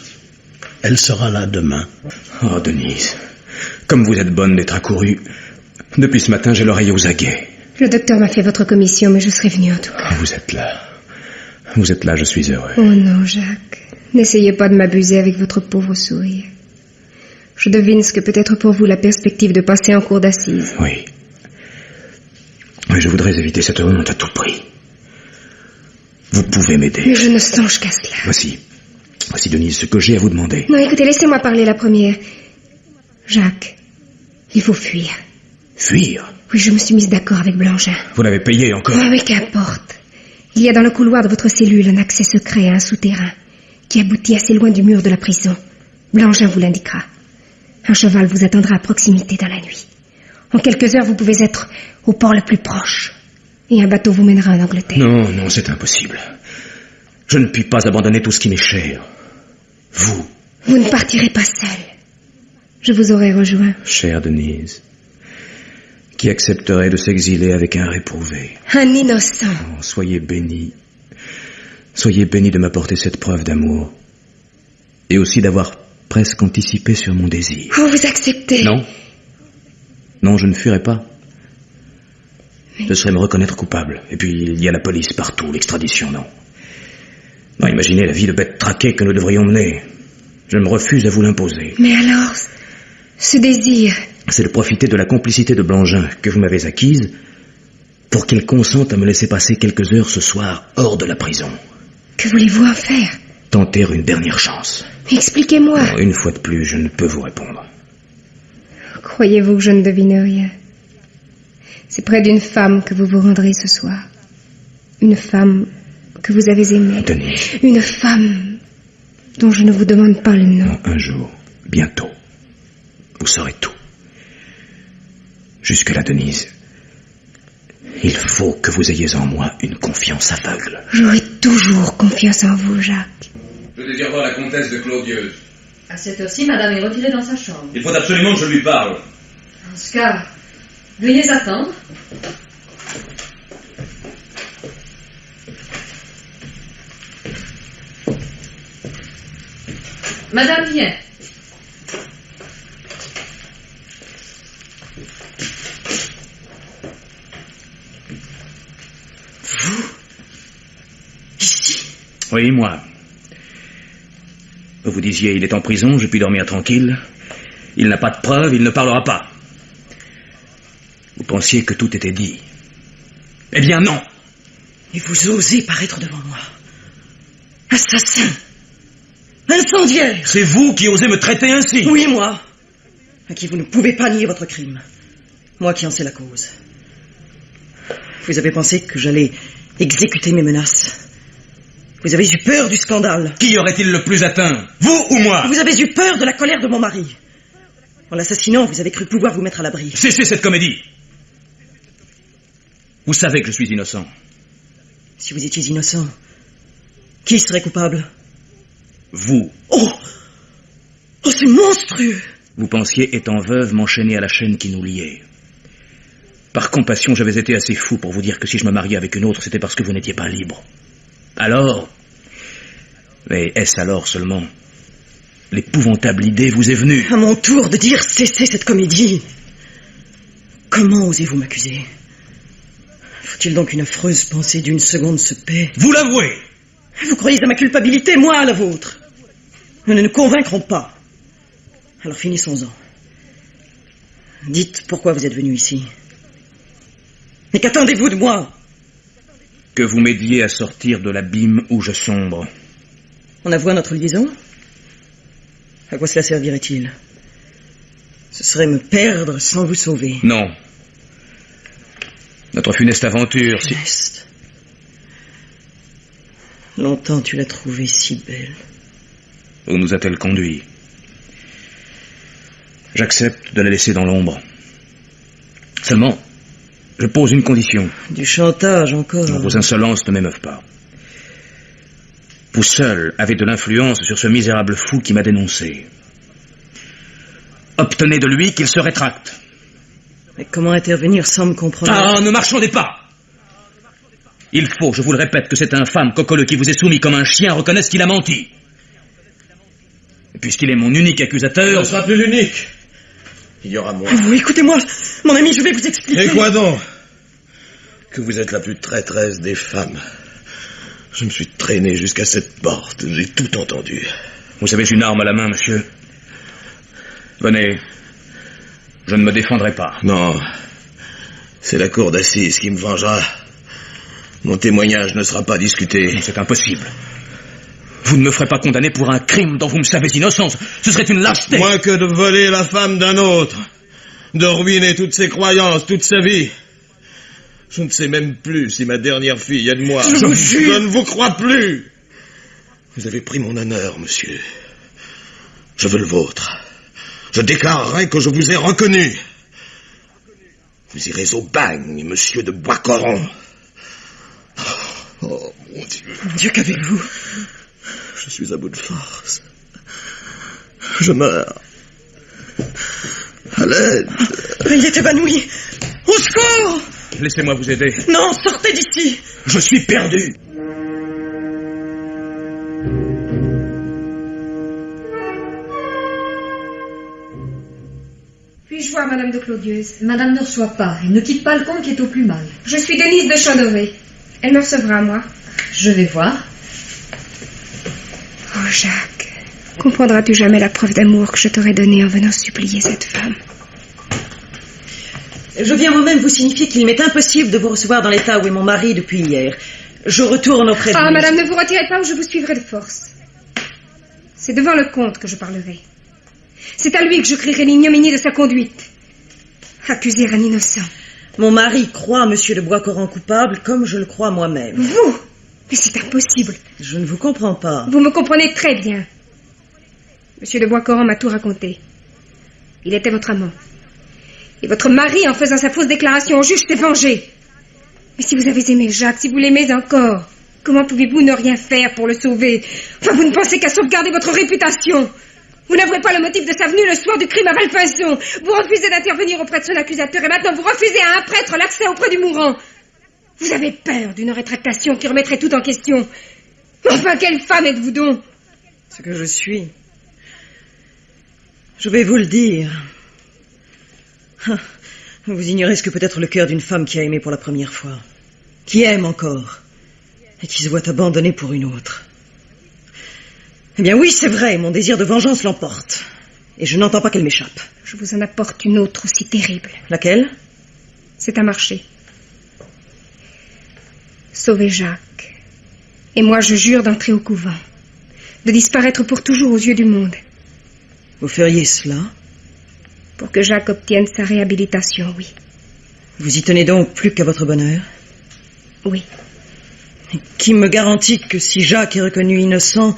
Elle sera là demain. Oh, Denise, comme vous êtes bonne d'être accourue. Depuis ce matin, j'ai l'oreille aux aguets. Le docteur m'a fait votre commission, mais je serai venu en tout cas. Vous êtes là. Vous êtes là, je suis heureux. Oh non, Jacques. N'essayez pas de m'abuser avec votre pauvre sourire. Je devine ce que peut être pour vous la perspective de passer en cour d'assises. Oui. Mais je voudrais éviter cette honte à tout prix. Vous pouvez m'aider. Mais je ne songe qu'à cela. Voici, Denise, ce que j'ai à vous demander. Non, écoutez, laissez-moi parler la première. Jacques, il faut fuir. Fuir? Oui, je me suis mise d'accord avec Blangin. Vous l'avez payé encore? Ah oui, qu'importe. Il y a dans le couloir de votre cellule un accès secret à un souterrain qui aboutit assez loin du mur de la prison. Blangin vous l'indiquera. Un cheval vous attendra à proximité dans la nuit. En quelques heures, vous pouvez être au port le plus proche. Et un bateau vous mènera en Angleterre. Non, non, c'est impossible. Je ne puis pas abandonner tout ce qui m'est cher. Vous. Vous ne partirez pas seul. Je vous aurai rejoint. Chère Denise, qui accepterait de s'exiler avec un réprouvé? Un innocent. Oh, soyez bénie. Soyez bénie de m'apporter cette preuve d'amour. Et aussi d'avoir presque anticipé sur mon désir. Oh, vous acceptez? Non. Non, je ne fuirai pas. Ce serait me reconnaître coupable. Et puis, il y a la police partout, l'extradition, non. Non, imaginez la vie de bête traquée que nous devrions mener. Je me refuse à vous l'imposer. Mais alors, ce désir... C'est de profiter de la complicité de Blangin que vous m'avez acquise pour qu'il consente à me laisser passer quelques heures ce soir hors de la prison. Que voulez-vous en faire? Tenter une dernière chance. Expliquez-moi. Non, une fois de plus, je ne peux vous répondre. Croyez-vous que je ne devine rien? C'est près d'une femme que vous vous rendrez ce soir. Une femme que vous avez aimée. Denise. Une femme dont je ne vous demande pas le nom. Non, un jour, bientôt, vous saurez tout. Jusque-là, Denise, il faut que vous ayez en moi une confiance aveugle. J'aurai toujours confiance en vous, Jacques. Je désire voir la comtesse de Claudieuse. À cette heure-ci, madame est retirée dans sa chambre. Il faut absolument que je lui parle. En ce cas, veuillez attendre. Madame vient. Vous? Ici? Oui, moi. Vous disiez, il est en prison, je puis dormir tranquille. Il n'a pas de preuves, il ne parlera pas. Vous pensiez que tout était dit. Eh bien non. Et vous osez paraître devant moi? Assassin! Incendiaire! C'est vous qui osez me traiter ainsi. Oui, moi, à qui vous ne pouvez pas nier votre crime. Moi qui en sais la cause. Vous avez pensé que j'allais exécuter mes menaces. Vous avez eu peur du scandale. Qui aurait-il le plus atteint? Vous ou moi? Vous avez eu peur de la colère de mon mari. En l'assassinant, vous avez cru pouvoir vous mettre à l'abri. Cessez cette comédie. Vous savez que je suis innocent. Si vous étiez innocent, qui serait coupable? Vous. Oh! Oh, c'est monstrueux! Vous pensiez, étant veuve, m'enchaîner à la chaîne qui nous liait. Par compassion, j'avais été assez fou pour vous dire que si je me mariais avec une autre, c'était parce que vous n'étiez pas libre. Alors... Mais est-ce alors seulement... L'épouvantable idée vous est venue? À mon tour de dire cessez cette comédie. Comment osez-vous m'accuser? Faut-il donc une affreuse pensée d'une seconde se paie? Vous l'avouez! Vous croyez à ma culpabilité, moi à la vôtre. Nous ne nous convaincrons pas. Alors finissons-en. Dites pourquoi vous êtes venu ici. Mais qu'attendez-vous de moi? Que vous m'aidiez à sortir de l'abîme où je sombre. On avoue notre liaison? À quoi cela servirait-il? Ce serait me perdre sans vous sauver. Non. Notre funeste aventure... Funeste. Longtemps tu l'as trouvée si belle. Où nous a-t-elle conduit? J'accepte de la laisser dans l'ombre. Seulement, je pose une condition. Du chantage encore. Vos insolences ne m'émeuvent pas. Vous seul avez de l'influence sur ce misérable fou qui m'a dénoncé. Obtenez de lui qu'il se rétracte. Mais comment intervenir sans me comprendre? Ah, ne marchandez pas! Il faut, je vous le répète, que cet infâme cocoleux qui vous est soumis comme un chien reconnaisse qu'il a menti. Et puisqu'il est mon unique accusateur... Ce sera plus l'unique. Il y aura moi. Vous, écoutez-moi, mon ami, je vais vous expliquer. Et quoi donc? Que vous êtes la plus traîtresse des femmes. Je me suis traîné jusqu'à cette porte, j'ai tout entendu. Vous avez une arme à la main, monsieur. Venez. Je ne me défendrai pas. Non. C'est la cour d'assises qui me vengera. Mon témoignage ne sera pas discuté. C'est impossible. Vous ne me ferez pas condamner pour un crime dont vous me savez innocent. Ce serait une lâcheté. Moins que de voler la femme d'un autre. De ruiner toutes ses croyances, toute sa vie. Je ne sais même plus si ma dernière fille est de moi. Je vous jure. Je ne vous crois plus. Vous avez pris mon honneur, monsieur. Je veux le vôtre. Je déclarerai que je vous ai reconnu. Vous irez au bagne, monsieur de Boiscoran. Oh, mon Dieu. Mon Dieu, qu'avez-vous? Je suis à bout de force. Je meurs. À l'aide. Il est évanoui. Au secours! Laissez-moi vous aider. Non, sortez d'ici! Je suis perdu. Puis-je voir Madame de Clodieuse? Madame ne reçoit pas. Elle ne quitte pas le comte qui est au plus mal. Je suis Denise de Chandoré. Elle me recevra, moi. Je vais voir. Oh, Jacques, comprendras-tu jamais la preuve d'amour que je t'aurais donnée en venant supplier cette femme? Je viens moi-même vous signifier qu'il m'est impossible de vous recevoir dans l'état où est mon mari depuis hier. Je retourne auprès de Ah, lui. madame, ne vous retirez pas ou je vous suivrai de force. C'est devant le comte que je parlerai. C'est à lui que je crierai l'ignominie de sa conduite. Accuser un innocent. Mon mari croit monsieur de Boiscoran coupable comme je le crois moi-même. Vous? Mais c'est impossible. Je ne vous comprends pas. Vous me comprenez très bien. Monsieur de Boiscoran m'a tout raconté. Il était votre amant. Et votre mari, en faisant sa fausse déclaration au juge, s'est vengé. Mais si vous avez aimé Jacques, si vous l'aimez encore, comment pouvez-vous ne rien faire pour le sauver? Enfin, vous ne pensez qu'à sauvegarder votre réputation. Vous n'avouez pas le motif de sa venue le soir du crime à Valpinçon. Vous refusez d'intervenir auprès de son accusateur et maintenant vous refusez à un prêtre l'accès auprès du mourant. Vous avez peur d'une rétractation qui remettrait tout en question. Mais enfin, quelle femme êtes-vous donc? Ce que je suis. Je vais vous le dire. Vous ignorez ce que peut être le cœur d'une femme qui a aimé pour la première fois, qui aime encore, et qui se voit abandonnée pour une autre. Eh bien oui, c'est vrai, mon désir de vengeance l'emporte, et je n'entends pas qu'elle m'échappe. Je vous en apporte une autre aussi terrible. Laquelle? C'est un marché. Sauvez Jacques. Et moi, je jure d'entrer au couvent, de disparaître pour toujours aux yeux du monde. Vous feriez cela? Pour que Jacques obtienne sa réhabilitation, oui. Vous y tenez donc plus qu'à votre bonheur? Oui. Et qui me garantit que si Jacques est reconnu innocent,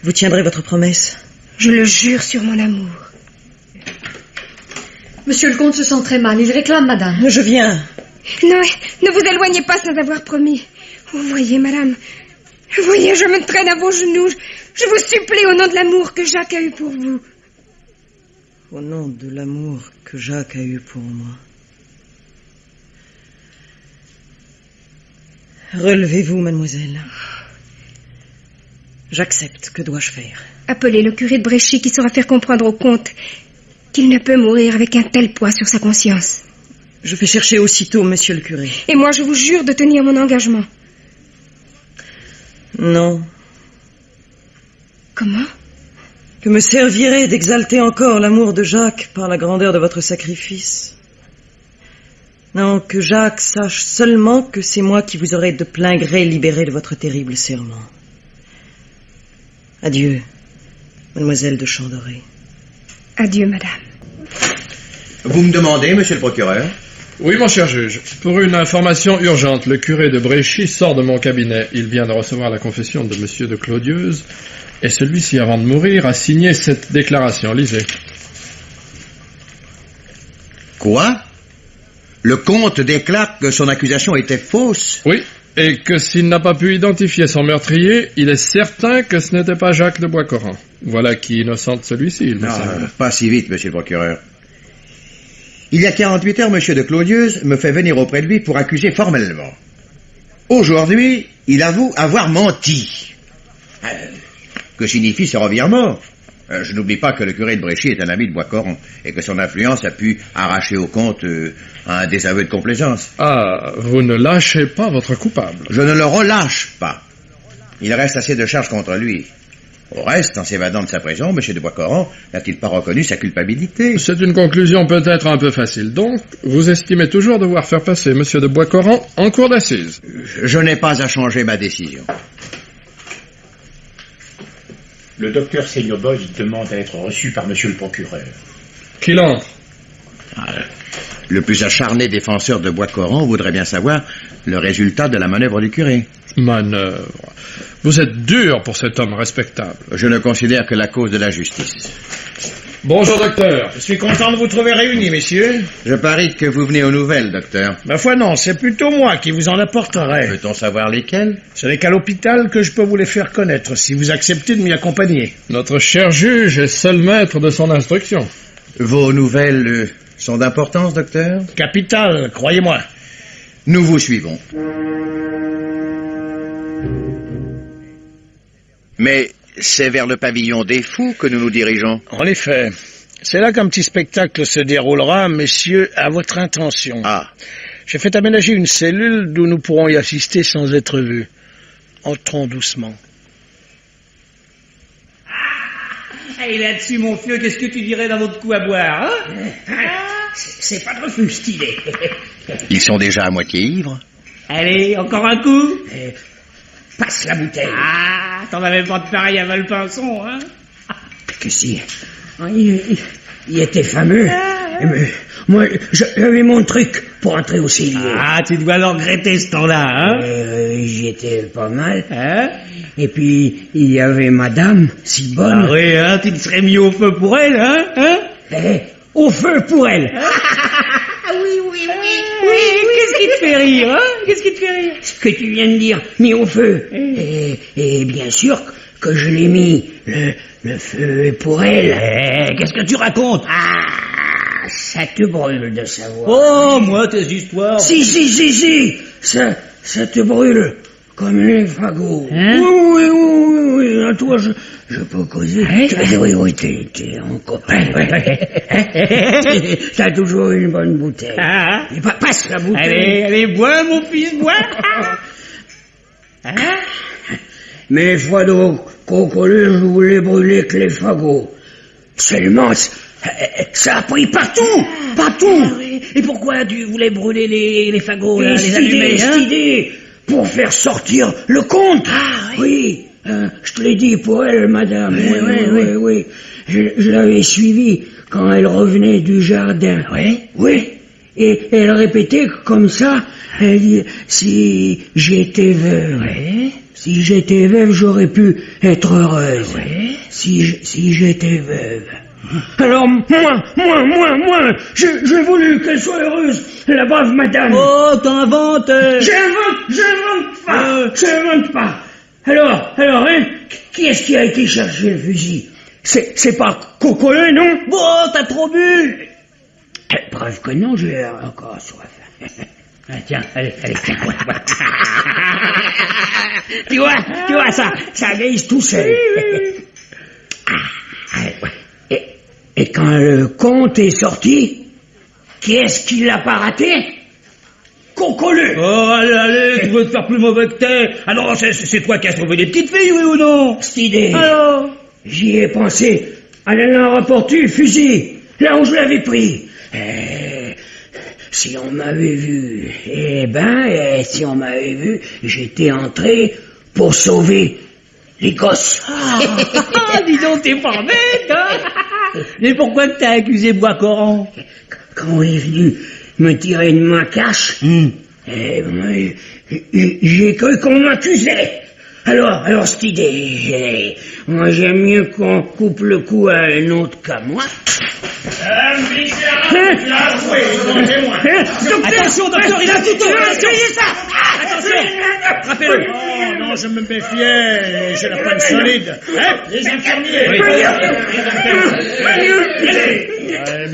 vous tiendrez votre promesse? Je le jure sur mon amour. Monsieur le comte se sent très mal. Il réclame madame. Je viens. Non, ne vous éloignez pas sans avoir promis. Vous voyez, madame, voyez, je me traîne à vos genoux. Je vous supplie au nom de l'amour que Jacques a eu pour vous. Au nom de l'amour que Jacques a eu pour moi. Relevez-vous, mademoiselle. J'accepte. Que dois-je faire? Appelez le curé de Bréchy qui saura faire comprendre au comte qu'il ne peut mourir avec un tel poids sur sa conscience. Je vais chercher aussitôt monsieur le curé. Et moi, je vous jure de tenir mon engagement. Non. Comment? Que me servirait d'exalter encore l'amour de Jacques par la grandeur de votre sacrifice? Non, que Jacques sache seulement que c'est moi qui vous aurai de plein gré libéré de votre terrible serment. Adieu, mademoiselle de Chandoré. Adieu, madame. Vous me demandez, monsieur le procureur? Oui, mon cher juge. Pour une information urgente, le curé de Bréchy sort de mon cabinet. Il vient de recevoir la confession de monsieur de Clodieuse. Et celui-ci, avant de mourir, a signé cette déclaration. Lisez. Quoi? Le comte déclare que son accusation était fausse? Oui, et que s'il n'a pas pu identifier son meurtrier, il est certain que ce n'était pas Jacques de Boiscoran. Voilà qui innocente celui-ci, il me semble. Pas si vite, monsieur le procureur. Il y a 48 heures, monsieur de Clodieuse me fait venir auprès de lui pour accuser formellement. Aujourd'hui, il avoue avoir menti. Que signifie ce revirement? Je n'oublie pas que le curé de Bréchy est un ami de Boiscoran et que son influence a pu arracher au comte un désaveu de complaisance. Ah, vous ne lâchez pas votre coupable. Je ne le relâche pas. Il reste assez de charges contre lui. Au reste, en s'évadant de sa prison, M. de Boiscoran n'a-t-il pas reconnu sa culpabilité? C'est une conclusion peut-être un peu facile. Donc, vous estimez toujours devoir faire passer M. de Boiscoran en cour d'assises? Je n'ai pas à changer ma décision. Le docteur Seignoboy demande à être reçu par monsieur le procureur. Qu'il entre. Le plus acharné défenseur de Boiscoran voudrait bien savoir le résultat de la manœuvre du curé. Manœuvre. Vous êtes dur pour cet homme respectable. Je ne considère que la cause de la justice. Bonjour, docteur. Je suis content de vous trouver réunis, messieurs. Je parie que vous venez aux nouvelles, docteur. Ma foi, non, c'est plutôt moi qui vous en apporterai. Peut-on savoir lesquelles? Ce n'est qu'à l'hôpital que je peux vous les faire connaître, si vous acceptez de m'y accompagner. Notre cher juge est seul maître de son instruction. Vos nouvelles sont d'importance, docteur? Capital, croyez-moi. Nous vous suivons. Mais c'est vers le pavillon des fous que nous nous dirigeons. En effet. C'est là qu'un petit spectacle se déroulera, messieurs, à votre intention. Ah. J'ai fait aménager une cellule d'où nous pourrons y assister sans être vus. Entrons doucement. Et là-dessus, mon fieu, qu'est-ce que tu dirais dans votre coup à boire, hein? C'est pas de refus, cette idée. Ils sont déjà à moitié ivres. Allez, encore un coup? Passe la bouteille. Ah, t'en avais pas de pareil à Valpinçon, hein? Que si. Il était fameux. Mais moi, j'avais mon truc pour entrer au cellier. Ah, tu dois le regretter, ce temps-là, hein? J'y étais pas mal. Hein? Et puis, il y avait madame, si bonne. Ah oui, hein, tu te serais mis au feu pour elle, hein? Au feu pour elle. Oui, qu'est-ce qui te fait rire, hein? Qu'est-ce qui te fait rire? Ce que tu viens de dire, mis au feu. Et bien sûr que je l'ai mis, le feu pour elle. Qu'est-ce que tu racontes? Ah, ça te brûle de savoir. Oh, moi, tes histoires. Si. Ça te brûle. Comme les fagots. Hein? Oui. À toi, je peux causer. Oui, t'es en copain. T'as toujours une bonne bouteille. Ah. Passe la bouteille. Allez, bois, mon fils, bois. Mais fois d'eau, Cocolé, je voulais brûler que les fagots. Seulement, ça a pris partout. Et pourquoi tu voulais brûler les fagots, là, les allumer, cette idée, pour faire sortir le comte. Ah, oui. Je te l'ai dit pour elle, madame. Oui. Je l'avais suivie quand elle revenait du jardin. Oui. Et elle répétait comme ça, elle dit, si j'étais veuve. Si j'étais veuve, j'aurais pu être heureuse. Si j'étais veuve. Alors, moi, j'ai voulu qu'elle soit heureuse, la brave madame. Oh, t'inventes. J'invente pas. Alors, qui est-ce qui a été chercher le fusil? C'est pas Cocolé, non? Bon, t'as trop bu. Bref que non, j'ai encore soif. Tiens, allez, tiens. Tu vois, ça glisse tout seul. Et quand le comte est sorti, qui est-ce qui l'a pas raté? Cocolé. Oh, allez, tu veux te faire plus mauvais que t'es. Alors, c'est toi qui as trouvé des petites filles, oui ou non? Cette idée. Alors? J'y ai pensé. En allant rapporter le fusil, là où je l'avais pris. Si on m'avait vu, si on m'avait vu, j'étais entré pour sauver les gosses. Dis donc, t'es pas bête, hein? Mais pourquoi que t'as accusé Boiscoran? Quand il est venu me tirer de ma cache, j'ai cru qu'on m'accusait. Alors, cette idée, moi j'aime mieux qu'on coupe le cou à un autre qu'à moi. Attention, docteur, il a tout essayez ça. Attention, frappez-le. Oh non, je me méfiais, j'ai la pointe solide. Les infirmiers.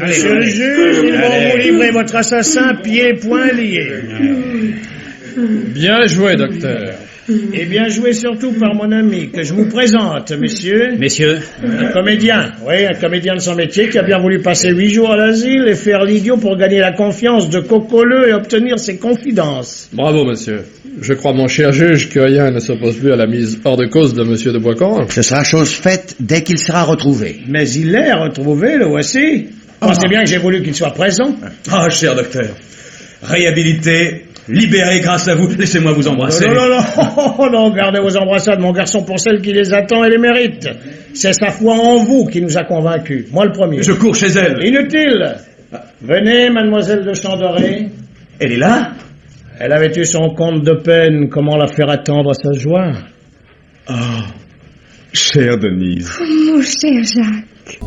Monsieur le juge, nous allons livrer votre assassin pieds et poings liés. Bien joué, docteur. Et bien joué surtout par mon ami, que je vous présente, messieurs. Messieurs. Un comédien de son métier qui a bien voulu passer 8 jours à l'asile et faire l'idiot pour gagner la confiance de Cocolé et obtenir ses confidences. Bravo, monsieur. Je crois, mon cher juge, que rien ne s'oppose plus à la mise hors de cause de monsieur de Boiscoran. Ce sera chose faite dès qu'il sera retrouvé. Mais il est retrouvé, le voici. Pensez bien que j'ai voulu qu'il soit présent. Ah, cher docteur. Réhabilité, libéré grâce à vous. Laissez-moi vous embrasser. Non, gardez vos embrassades, mon garçon, pour celle qui les attend et les mérite. C'est sa foi en vous qui nous a convaincus. Moi le premier. Je cours chez elle. Inutile. Venez, mademoiselle de Chandoré. Elle est là? Elle avait eu son compte de peine, comment la faire attendre à sa joie? Ah, chère Denise. Oh, mon cher Jacques.